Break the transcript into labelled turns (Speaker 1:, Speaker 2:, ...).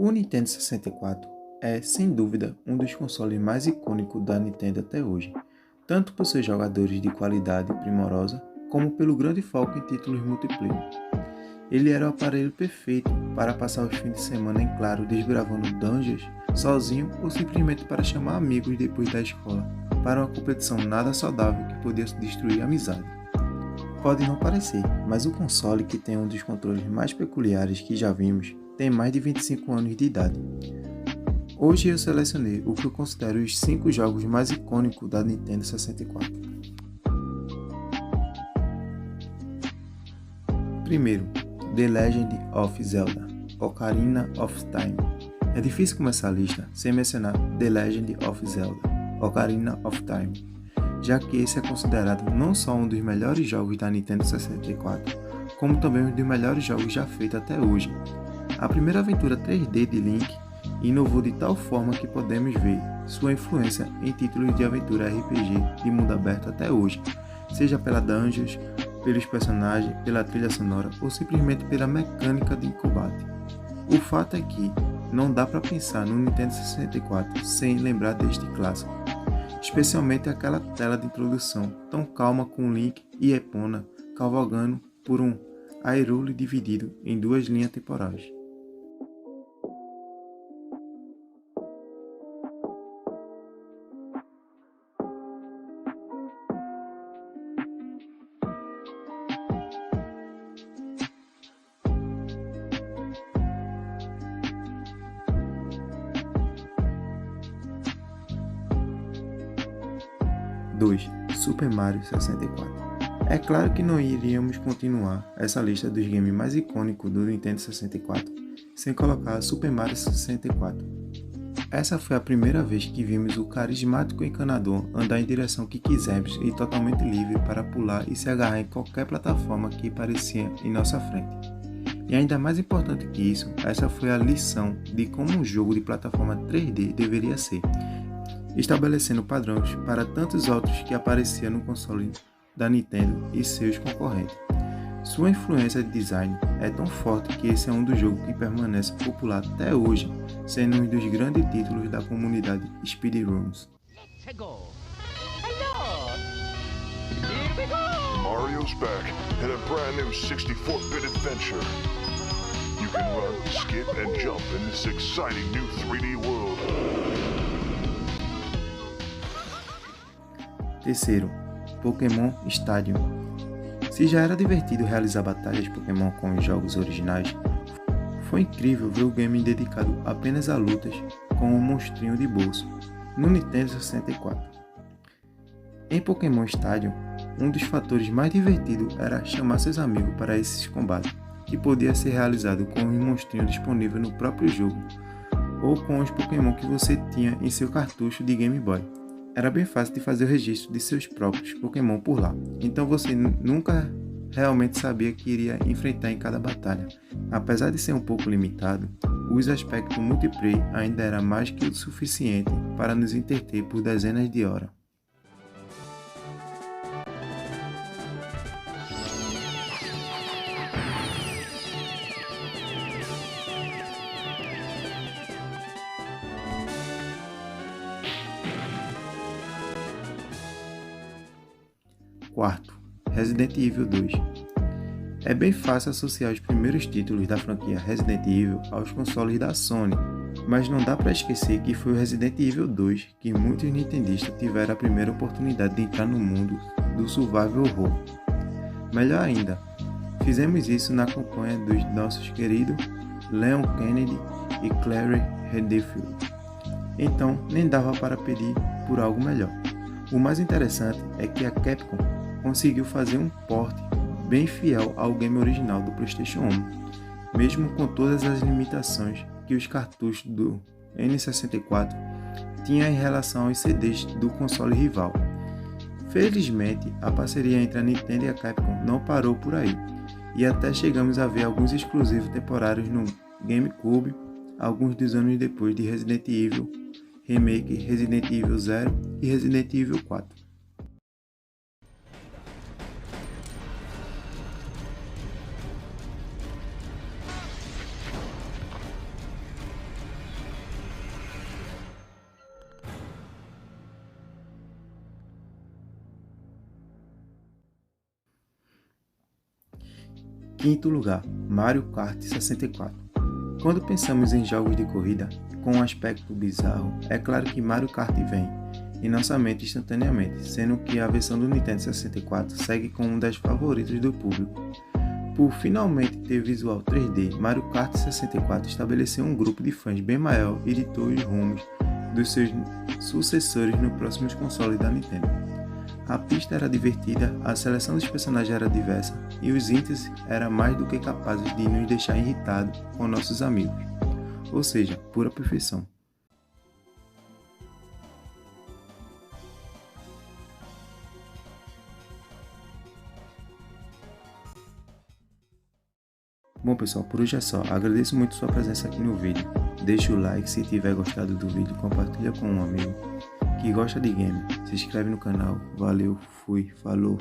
Speaker 1: O Nintendo 64 é, sem dúvida, um dos consoles mais icônicos da Nintendo até hoje, tanto por seus jogadores de qualidade primorosa, como pelo grande foco em títulos multiplayer. Ele era o aparelho perfeito para passar os fins de semana em claro desbravando dungeons, sozinho ou simplesmente para chamar amigos depois da escola, para uma competição nada saudável que podia destruir a amizade. Pode não parecer, mas o console que tem um dos controles mais peculiares que já vimos tem mais de 25 anos de idade. Hoje eu selecionei o que eu considero os 5 jogos mais icônicos da Nintendo 64. Primeiro, The Legend of Zelda, Ocarina of Time. É difícil começar a lista sem mencionar The Legend of Zelda, Ocarina of Time, já que esse é considerado não só um dos melhores jogos da Nintendo 64, como também um dos melhores jogos já feitos até hoje. A primeira aventura 3D de Link inovou de tal forma que podemos ver sua influência em títulos de aventura RPG de mundo aberto até hoje, seja pela dungeons, pelos personagens, pela trilha sonora ou simplesmente pela mecânica de combate. O fato é que não dá para pensar no Nintendo 64 sem lembrar deste clássico, especialmente aquela tela de introdução tão calma com Link e Epona cavalgando por um Hyrule dividido em 2 linhas temporais. 2. Super Mario 64. É claro que não iríamos continuar essa lista dos games mais icônicos do Nintendo 64 sem colocar Super Mario 64. Essa foi a primeira vez que vimos o carismático encanador andar em direção que quisermos e totalmente livre para pular e se agarrar em qualquer plataforma que aparecia em nossa frente. E ainda mais importante que isso, essa foi a lição de como um jogo de plataforma 3D deveria ser, estabelecendo padrões para tantos outros que apareciam no console da Nintendo e seus concorrentes. Sua influência de design é tão forte que esse é um dos jogos que permanece popular até hoje, sendo um dos grandes títulos da comunidade Speedruns.
Speaker 2: Mario's back in a brand new 64-bit adventure. You can run, skip, and jump in this exciting new 3D world.
Speaker 1: Terceiro, Pokémon Stadium. Se já era divertido realizar batalhas Pokémon com os jogos originais, foi incrível ver o game dedicado apenas a lutas com um monstrinho de bolso no Nintendo 64. Em Pokémon Stadium, um dos fatores mais divertidos era chamar seus amigos para esses combates, que podia ser realizado com um monstrinho disponível no próprio jogo ou com os Pokémon que você tinha em seu cartucho de Game Boy. Era bem fácil de fazer o registro de seus próprios Pokémon por lá, então você nunca realmente sabia que iria enfrentar em cada batalha. Apesar de ser um pouco limitado, os aspectos multiplayer ainda era mais que o suficiente para nos entreter por dezenas de horas. Quarto, Resident Evil 2. É bem fácil associar os primeiros títulos da franquia Resident Evil aos consoles da Sony, mas não dá para esquecer que foi o Resident Evil 2 que muitos nintendistas tiveram a primeira oportunidade de entrar no mundo do survival horror. Melhor ainda, fizemos isso na companhia dos nossos queridos Leon Kennedy e Claire Redfield. Então, nem dava para pedir por algo melhor. O mais interessante é que a Capcom conseguiu fazer um port bem fiel ao game original do PlayStation 1, mesmo com todas as limitações que os cartuchos do N64 tinham em relação aos CDs do console rival. Felizmente, a parceria entre a Nintendo e a Capcom não parou por aí, e até chegamos a ver alguns exclusivos temporários no GameCube, alguns dos anos depois de Resident Evil Remake, Resident Evil 0 e Resident Evil 4. Quinto lugar, Mario Kart 64. Quando pensamos em jogos de corrida com um aspecto bizarro, é claro que Mario Kart vem em nossa mente instantaneamente, sendo que a versão do Nintendo 64 segue como uma das favoritas do público. Por finalmente ter visual 3D, Mario Kart 64 estabeleceu um grupo de fãs bem maior e ditou os rumos dos seus sucessores nos próximos consoles da Nintendo. A pista era divertida, a seleção dos personagens era diversa e os índices eram mais do que capazes de nos deixar irritados com nossos amigos. Ou seja, pura perfeição. Bom pessoal, por hoje é só. Agradeço muito sua presença aqui no vídeo. Deixa o like se tiver gostado do vídeo, compartilha com um amigo que gosta de game. Se inscreve no canal. Valeu, fui, falou.